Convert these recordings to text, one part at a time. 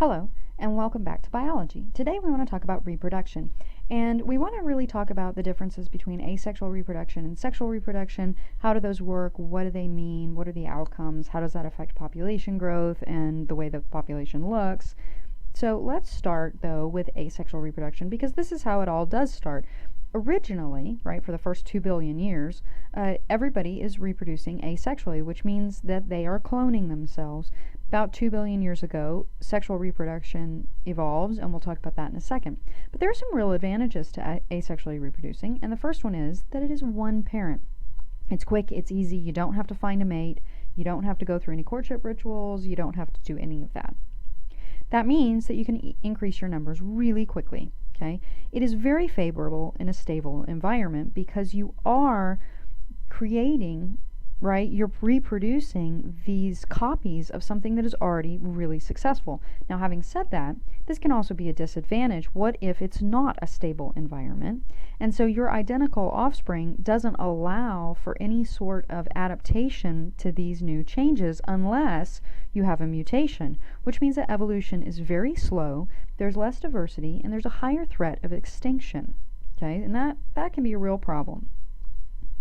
Hello, and welcome back to biology. Today we want to talk about reproduction, and we want to really talk about the differences between asexual reproduction and sexual reproduction. How do those work? What do they mean? What are the outcomes? How does that affect population growth and the way the population looks? So let's start, though, with asexual reproduction, because this is how it all does start. Originally, right, for the first 2 billion years, everybody is reproducing asexually, which means that they are cloning themselves. About 2 billion years ago, sexual reproduction evolves, and we'll talk about that in a second. But there are some real advantages to asexually reproducing, and the first one is that it is one parent. It's quick, it's easy, you don't have to find a mate, you don't have to go through any courtship rituals, you don't have to do any of that. That means that you can increase your numbers really quickly. Okay? It is very favorable in a stable environment because you are creating, right, you're reproducing these copies of something that is already really successful. Now, having said that, this can also be a disadvantage. What if it's not a stable environment? And so your identical offspring doesn't allow for any sort of adaptation to these new changes unless you have a mutation, which means that evolution is very slow, there's less diversity, and there's a higher threat of extinction. Okay, and that can be a real problem.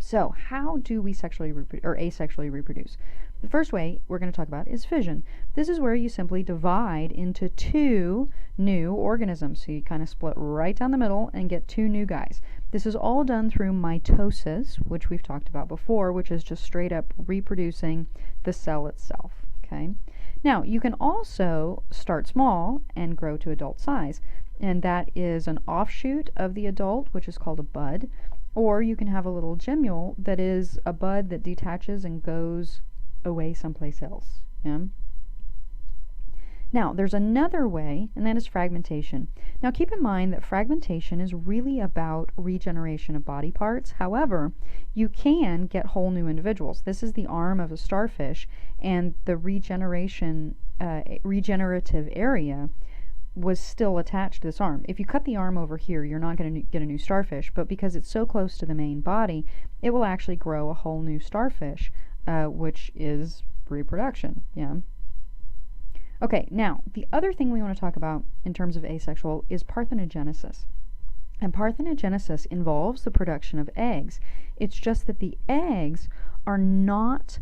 So, how do we sexually or asexually reproduce? The first way we're going to talk about is fission. This is where you simply divide into two new organisms. So you kind of split right down the middle and get two new guys. This is all done through mitosis, which we've talked about before, which is just straight up reproducing the cell itself. Okay. Now, you can also start small and grow to adult size, and that is an offshoot of the adult, which is called a bud. Or you can have a little gemule that is a bud that detaches and goes away someplace else. Yeah? Now, there's another way, and that is fragmentation. Now, keep in mind that fragmentation is really about regeneration of body parts. However, you can get whole new individuals. This is the arm of a starfish, and the regenerative area was still attached to this arm. If you cut the arm over here, you're not going to get a new starfish, but because it's so close to the main body, it will actually grow a whole new starfish, which is reproduction. Yeah. Okay, now, the other thing we want to talk about in terms of asexual is parthenogenesis. And parthenogenesis involves the production of eggs. It's just that the eggs are not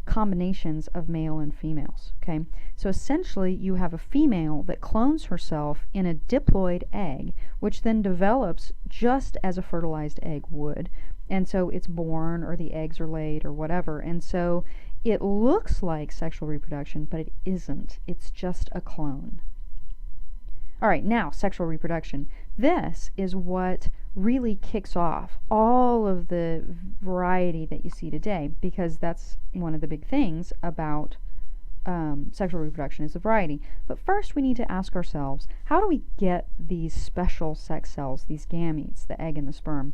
combinations of male and females. Okay, so essentially you have a female that clones herself in a diploid egg, which then develops just as a fertilized egg would, and so it's born, or the eggs are laid, or whatever, and so it looks like sexual reproduction, but it isn't. It's just a clone. All right, now sexual reproduction. This is what really kicks off all of the variety that you see today, because that's one of the big things about sexual reproduction is the variety. But first we need to ask ourselves, how do we get these special sex cells, these gametes, the egg and the sperm?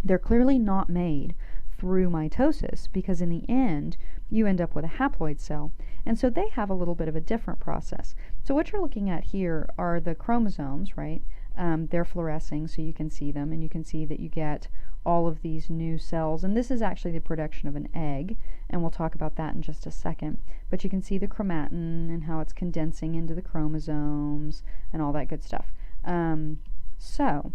They're clearly not made through mitosis, because in the end you end up with a haploid cell, and so they have a little bit of a different process. So what you're looking at here are the chromosomes, right? They're fluorescing, so you can see them, and you can see that you get all of these new cells, and this is actually the production of an egg, and we'll talk about that in just a second. But you can see the chromatin and how it's condensing into the chromosomes and all that good stuff. So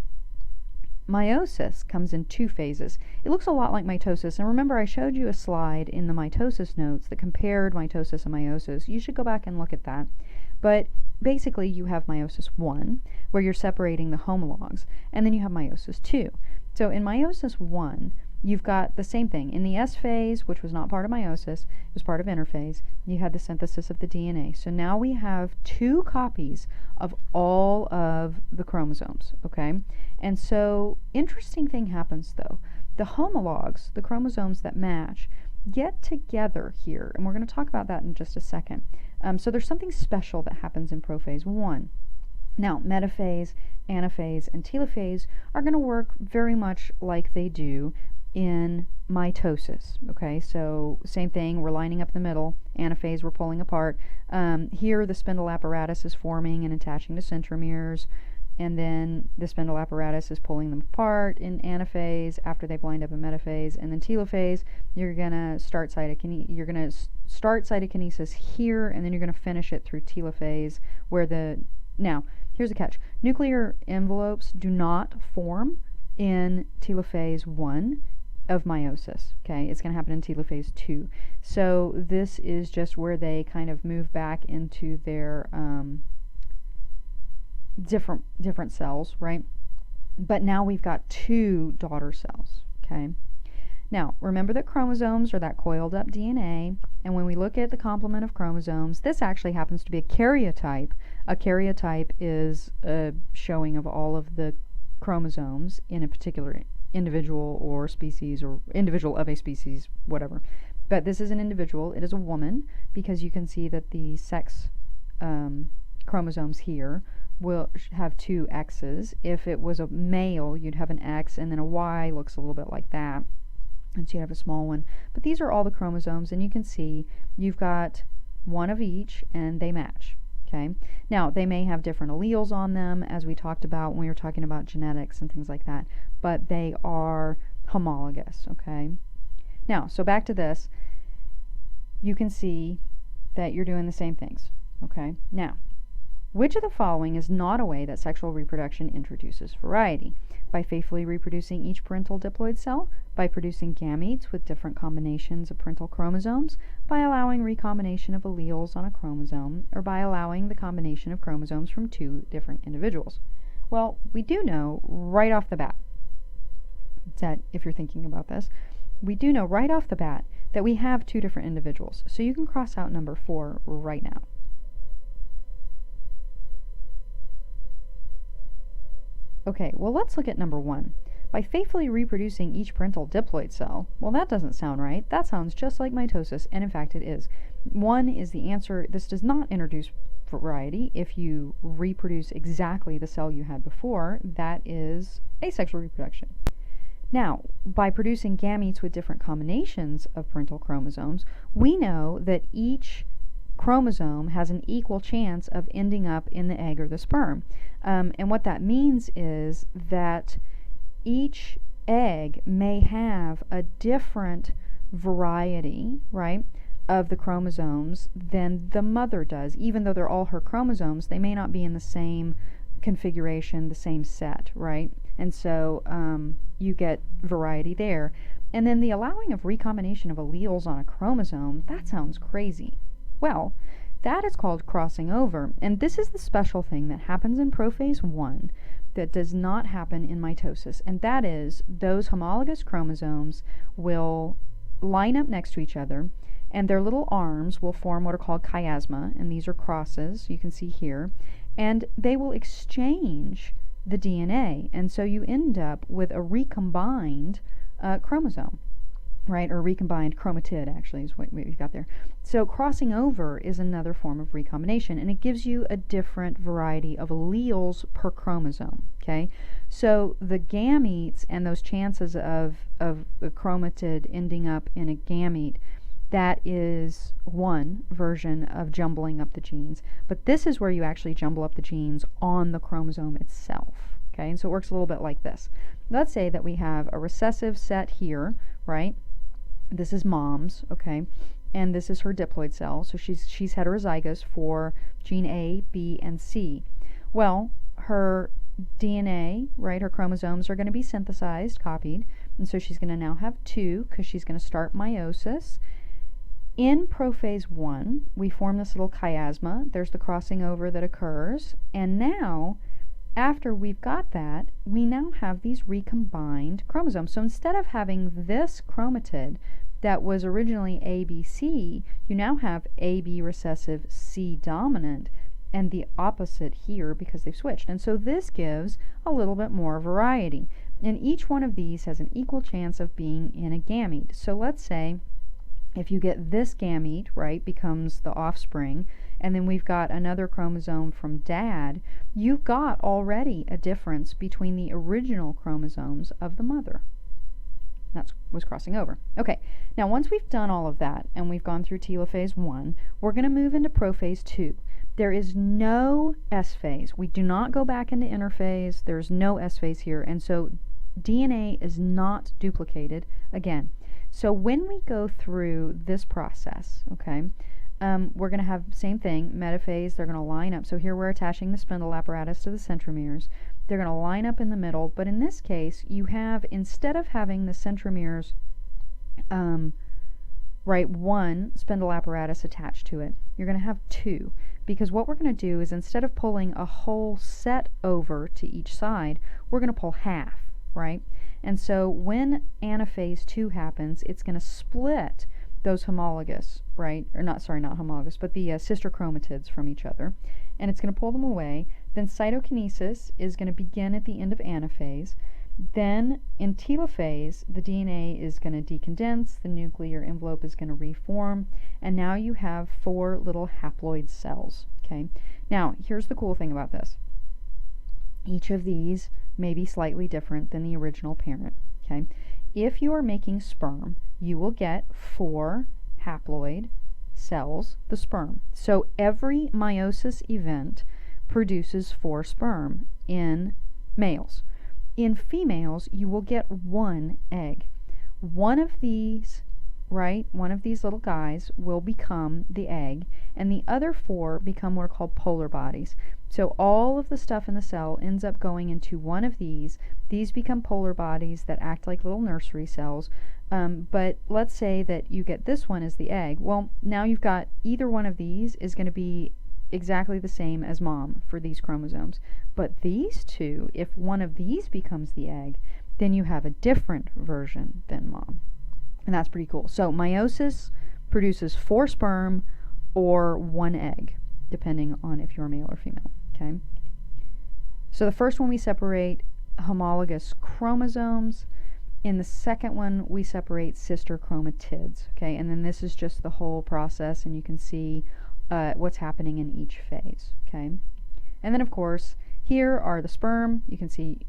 meiosis comes in two phases. It looks a lot like mitosis, and remember I showed you a slide in the mitosis notes that compared mitosis and meiosis. You should go back and look at that. But basically you have meiosis 1, where you're separating the homologs, and then you have meiosis 2. So in meiosis 1, you've got the same thing. In the S phase, which was not part of meiosis, it was part of interphase, you had the synthesis of the DNA. So now we have two copies of all of the chromosomes, okay? And so, interesting thing happens though. The homologs, the chromosomes that match, get together here, and we're going to talk about that in just a second. So there's something special that happens in prophase 1. Now, metaphase, anaphase, and telophase are going to work very much like they do in mitosis. Okay, so same thing, we're lining up in the middle. Anaphase, we're pulling apart. Here the spindle apparatus is forming and attaching to centromeres, and then the spindle apparatus is pulling them apart in anaphase after they've lined up in metaphase, and then telophase, you're going to start you're going to start cytokinesis here, and then you're going to finish it through telophase, where now, here's the catch. Nuclear envelopes do not form in telophase 1 of meiosis, okay? It's going to happen in telophase 2. So this is just where they kind of move back into their different cells, right? But now we've got 2 daughter cells, okay? Now, remember that chromosomes are that coiled up DNA, and when we look at the complement of chromosomes, this actually happens to be a karyotype. A karyotype is a showing of all of the chromosomes in a particular individual or species, or individual of a species, whatever. But this is an individual. It is a woman, because you can see that the sex chromosomes here will have 2 X's. If it was a male, you'd have an X, and then a Y looks a little bit like that. And so you have a small one. But these are all the chromosomes, and you can see you've got 1 of each, and they match. Okay. Now, they may have different alleles on them, as we talked about when we were talking about genetics and things like that, but they are homologous. Okay. Now, so back to this. You can see that you're doing the same things. Okay. Now, which of the following is not a way that sexual reproduction introduces variety? By faithfully reproducing each parental diploid cell, by producing gametes with different combinations of parental chromosomes, by allowing recombination of alleles on a chromosome, or by allowing the combination of chromosomes from 2 different individuals. Well, we do know right off the bat, that if you're thinking about this, we do know right off the bat that we have 2 different individuals. So you can cross out number 4 right now. Okay, well, let's look at number 1. By faithfully reproducing each parental diploid cell. Well, that doesn't sound right. That sounds just like mitosis, and in fact it is. 1 is the answer. This does not introduce variety. If you reproduce exactly the cell you had before, that is asexual reproduction. Now, by producing gametes with different combinations of parental chromosomes, we know that each chromosome has an equal chance of ending up in the egg or the sperm. And what that means is that each egg may have a different variety, right, of the chromosomes than the mother does. Even though they're all her chromosomes, they may not be in the same configuration, the same set, right? And so you get variety there. And then the allowing of recombination of alleles on a chromosome, that sounds crazy. Well, that is called crossing over, and this is the special thing that happens in prophase 1 that does not happen in mitosis, and that is those homologous chromosomes will line up next to each other, and their little arms will form what are called chiasma, and these are crosses, you can see here, and they will exchange the DNA, and so you end up with a recombined chromosome. Right, or recombined chromatid, actually, is what you've got there. So crossing over is another form of recombination, and it gives you a different variety of alleles per chromosome, okay? So the gametes and those chances of the chromatid ending up in a gamete, that is one version of jumbling up the genes. But this is where you actually jumble up the genes on the chromosome itself, okay? And so it works a little bit like this. Let's say that we have a recessive set here, right? This is mom's, okay, and this is her diploid cell, so she's heterozygous for gene A, B, and C. Well, her DNA, right, her chromosomes are going to be synthesized, copied, and so she's going to now have 2 because she's going to start meiosis. In prophase 1, we form this little chiasma. There's the crossing over that occurs, and now, after we've got that, we now have these recombined chromosomes. So instead of having this chromatid that was originally ABC, you now have AB recessive, C dominant, and the opposite here because they've switched. And so this gives a little bit more variety. And each one of these has an equal chance of being in a gamete. So let's say if you get this gamete, right, becomes the offspring, and then we've got another chromosome from dad, you've got already a difference between the original chromosomes of the mother. That was crossing over. Okay, now once we've done all of that, and we've gone through telophase 1, we're going to move into prophase 2. There is no S phase. We do not go back into interphase. There's no S phase here, and so DNA is not duplicated again. So when we go through this process, okay, we're going to have same thing, metaphase, they're going to line up. So here we're attaching the spindle apparatus to the centromeres. They're going to line up in the middle, but in this case, you have, instead of having the centromeres, one spindle apparatus attached to it, you're going to have two. Because what we're going to do is, instead of pulling a whole set over to each side, we're going to pull half, right? And so when anaphase 2 happens, it's going to split those homologous, right, or not homologous, but the sister chromatids from each other, and it's going to pull them away. Then cytokinesis is going to begin at the end of anaphase. Then in telophase, the DNA is going to decondense, the nuclear envelope is going to reform, and now you have 4 little haploid cells, okay? Now, here's the cool thing about this. Each of these may be slightly different than the original parent, okay? If you are making sperm, you will get 4 haploid cells, the sperm. So every meiosis event produces 4 sperm in males. In females, you will get 1 egg. One of these, right, one of these little guys will become the egg, and the other 4 become what are called polar bodies. So all of the stuff in the cell ends up going into one of these. These become polar bodies that act like little nursery cells. But let's say that you get this one as the egg. Well, now you've got either one of these is going to be exactly the same as mom for these chromosomes. But these two, if one of these becomes the egg, then you have a different version than mom. And that's pretty cool. So meiosis produces 4 sperm or 1 egg, depending on if you're male or female. Okay. So the first one we separate homologous chromosomes. In the second one we separate sister chromatids. Okay, and then this is just the whole process, and you can see what's happening in each phase. Okay, and then of course here are the sperm. You can see,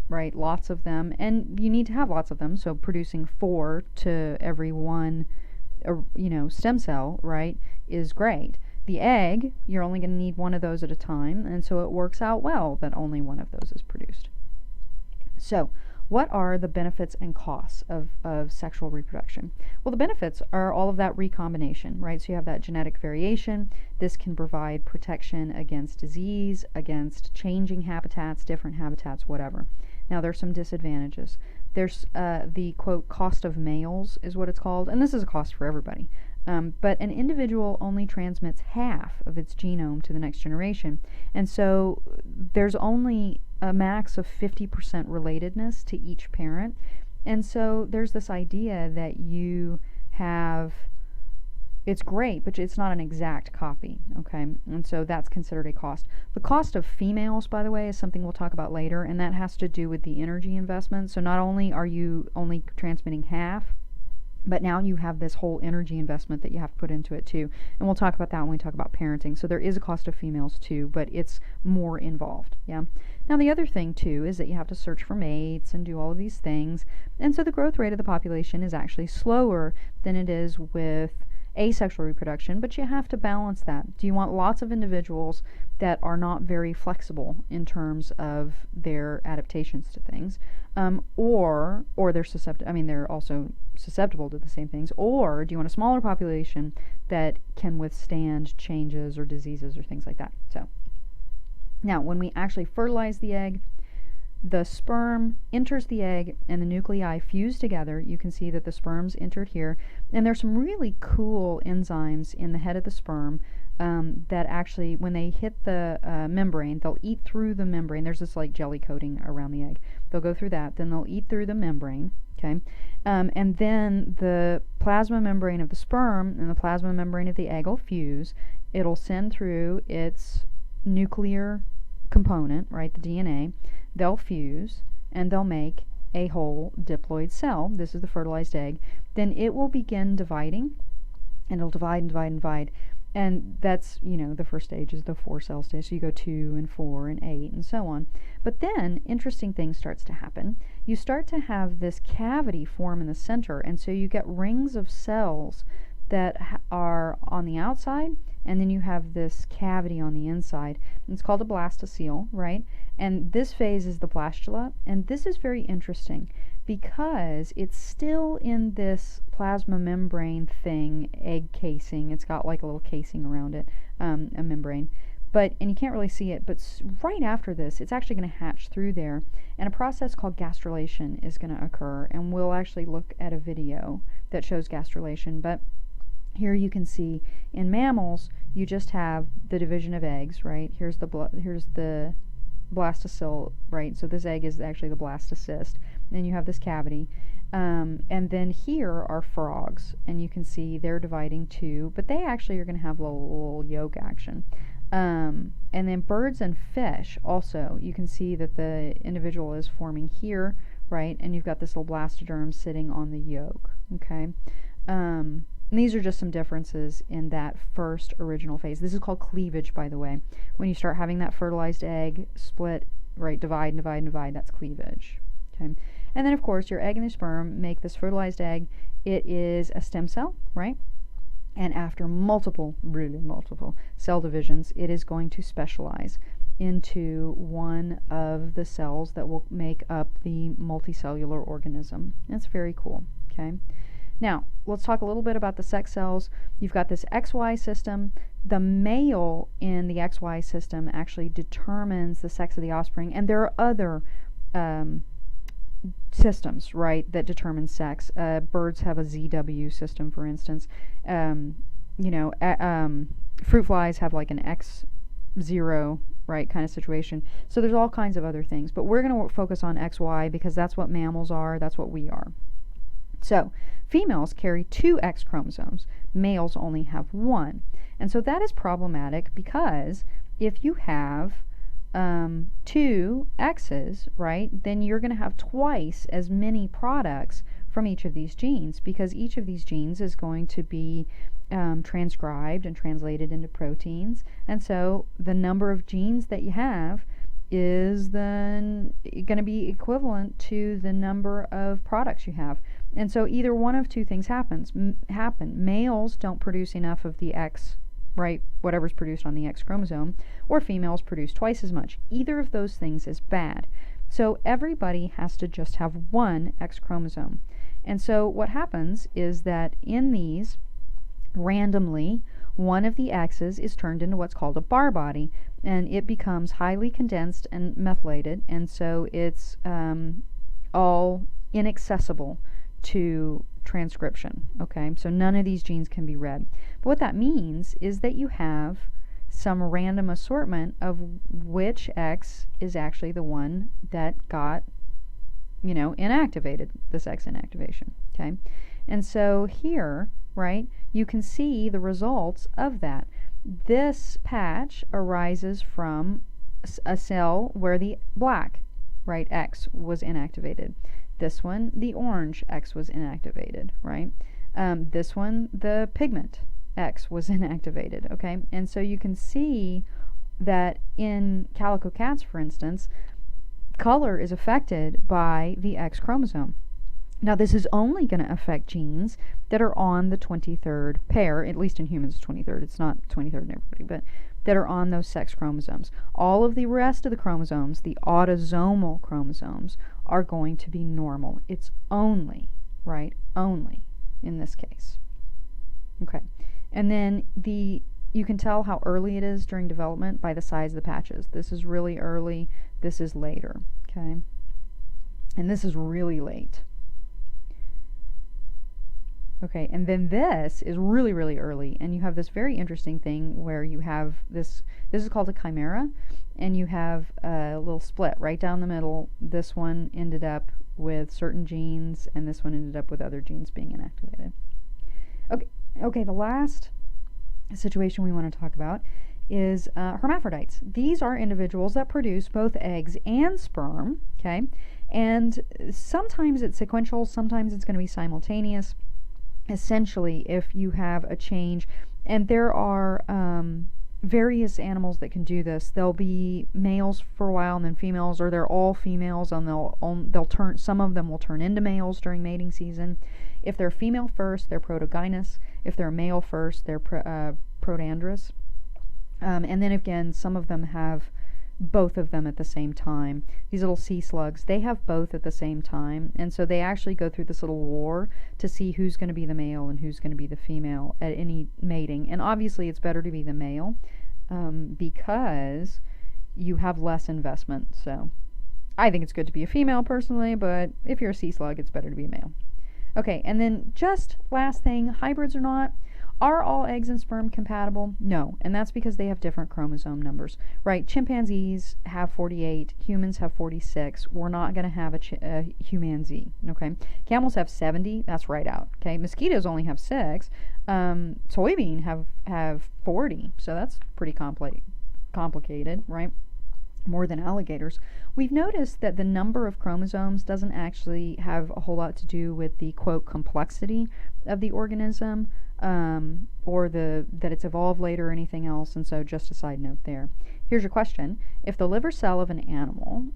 right, lots of them, and you need to have lots of them, so producing 4 to every 1 stem cell, right, is great. The egg, you're only going to need 1 of those at a time, and so it works out well that only 1 of those is produced. So what are the benefits and costs of sexual reproduction? Well, the benefits are all of that recombination, right? So you have that genetic variation. This can provide protection against disease, against changing habitats, different habitats, whatever. Now, there's some disadvantages. There's the, quote, cost of males is what it's called, and this is a cost for everybody. But an individual only transmits half of its genome to the next generation, and so there's only a max of 50% relatedness to each parent, and so there's this idea that you have, it's great, but it's not an exact copy, okay? And so that's considered a cost. The cost of females, by the way, is something we'll talk about later, and that has to do with the energy investment. So not only are you only transmitting half, but now you have this whole energy investment that you have to put into it too. And we'll talk about that when we talk about parenting. So there is a cost of females too, but it's more involved, yeah? Now the other thing too is that you have to search for mates and do all of these things. And so the growth rate of the population is actually slower than it is with asexual reproduction, but you have to balance that. Do you want lots of individuals that are not very flexible in terms of their adaptations to things, or they're also susceptible to the same things, or do you want a smaller population that can withstand changes or diseases or things like that? So now when we actually fertilize the egg, the sperm enters the egg and the nuclei fuse together. You can see that the sperm's entered here, and there's some really cool enzymes in the head of the sperm that actually, when they hit the membrane, they'll eat through the membrane. There's this like jelly coating around the egg. They'll go through that, then they'll eat through the membrane, okay? And then the plasma membrane of the sperm and the plasma membrane of the egg will fuse. It'll send through its nuclear component, right, the DNA. They'll fuse, and they'll make a whole diploid cell. This is the fertilized egg. Then it will begin dividing, and it'll divide and divide and divide. And that's, the first stage is the 4-cell stage. So you go 2 and 4 and 8 and so on. But then interesting things starts to happen. You start to have this cavity form in the center, and so you get rings of cells that are on the outside, and then you have this cavity on the inside. And it's called a blastocele, right? And this phase is the blastula, and this is very interesting because it's still in this plasma membrane thing, egg casing. It's got like a little casing around it, a membrane. And you can't really see it, but right after this, it's actually going to hatch through there, and a process called gastrulation is going to occur, and we'll actually look at a video that shows gastrulation. But here you can see in mammals, you just have the division of eggs, right? Here's the blastocyst, right? So this egg is actually the blastocyst. Then you have this cavity. And then here are frogs, and you can see they're dividing too, but they actually are going to have a little yolk action. And then birds and fish also, you can see that the individual is forming here, right? And you've got this little blastoderm sitting on the yolk, okay? And these are just some differences in that first original phase. This is called cleavage, by the way. When you start having that fertilized egg split, right, divide, that's cleavage, okay? And then, of course, your egg and the sperm make this fertilized egg. It is a stem cell, right? And after really multiple cell divisions, it is going to specialize into one of the cells that will make up the multicellular organism. That's very cool, okay? Now, let's talk a little bit about the sex cells. You've got this XY system. The male in the XY system actually determines the sex of the offspring, and there are other systems, right, that determine sex. Birds have a ZW system, for instance. Fruit flies have like an X0, right, kind of situation. So there's all kinds of other things, but we're going to focus on XY because that's what mammals are, that's what we are. So females carry 2 X chromosomes, males only have 1. And so that is problematic because if you have 2 X's, right, then you're going to have twice as many products from each of these genes, because each of these genes is going to be transcribed and translated into proteins, and so the number of genes that you have is then going to be equivalent to the number of products you have. And so either one of two things happen. Males don't produce enough of the X, right, whatever's produced on the X chromosome, or females produce twice as much. Either of those things is bad. So everybody has to just have 1 X chromosome. And so what happens is that in these, randomly, one of the X's is turned into what's called a bar body, and it becomes highly condensed and methylated, and so it's all inaccessible to transcription, okay? So none of these genes can be read. But what that means is that you have some random assortment of which X is actually the one that got, inactivated, this X inactivation, okay? And so here, right, you can see the results of that. This patch arises from a cell where the black, right, X was inactivated. This one, the orange X was inactivated, right? This one, the pigment X was inactivated, okay? And so you can see that in calico cats, for instance, color is affected by the X chromosome. Now, this is only going to affect genes that are on the 23rd pair, at least in humans, 23rd. It's not 23rd in everybody, but that are on those sex chromosomes. All of the rest of the chromosomes, the autosomal chromosomes, are going to be normal. It's only, right, only in this case. Okay. And then you can tell how early it is during development by the size of the patches. This is really early, this is later, okay? And this is really late. Okay, and then this is really, really early, and you have this very interesting thing where you have this is called a chimera, and you have a little split right down the middle. This one ended up with certain genes, and this one ended up with other genes being inactivated. Okay, the last situation we want to talk about is hermaphrodites. These are individuals that produce both eggs and sperm, okay? And sometimes it's sequential, sometimes it's going to be simultaneous. Essentially, if you have a change, and there are various animals that can do this. They'll be males for a while and then females, or they're all females, and they'll turn. Some of them will turn into males during mating season. If they're female first, they're protogynous. If they're male first, they're protandrous. And then again, some of them have both of them at the same time. These little sea slugs, they have both at the same time, and so they actually go through this little war to see who's going to be the male and who's going to be the female at any mating. And obviously it's better to be the male, because you have less investment. So I think it's good to be a female personally, but if you're a sea slug, it's better to be a male. Okay, and then just last thing, hybrids or not, are all eggs and sperm compatible? No, and that's because they have different chromosome numbers, right? Chimpanzees have 48, humans have 46. We're not going to have a humanzee, okay? Camels have 70, that's right out, okay? Mosquitoes only have 6. Soybean have 40, so that's pretty complicated, right? More than alligators. We've noticed that the number of chromosomes doesn't actually have a whole lot to do with the, quote, complexity of the organism, or that it's evolved later or anything else, and so just a side note there. Here's your question. If the liver cells of an animal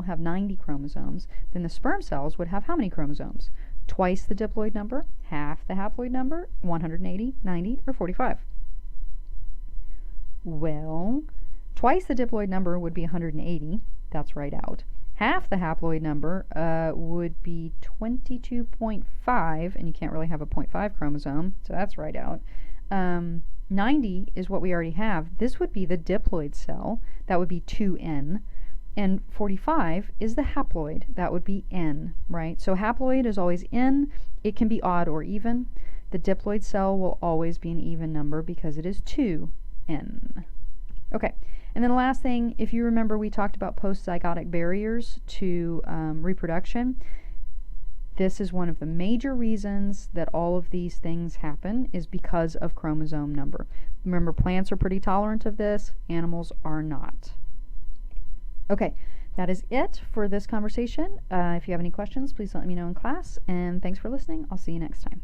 have 90 chromosomes, then the sperm cells would have how many chromosomes? Twice the diploid number, half the haploid number, 180, 90, or 45? Well, twice the diploid number would be 180. That's right out. Half the haploid number would be 22.5, and you can't really have a 0.5 chromosome, so that's right out. 90 is what we already have. This would be the diploid cell. That would be 2N. And 45 is the haploid. That would be N, right? So haploid is always N. It can be odd or even. The diploid cell will always be an even number because it is 2N. Okay. And then the last thing, if you remember, we talked about post-zygotic barriers to reproduction. This is one of the major reasons that all of these things happen, is because of chromosome number. Remember, plants are pretty tolerant of this, animals are not. Okay, that is it for this conversation. If you have any questions, please let me know in class, and thanks for listening. I'll see you next time.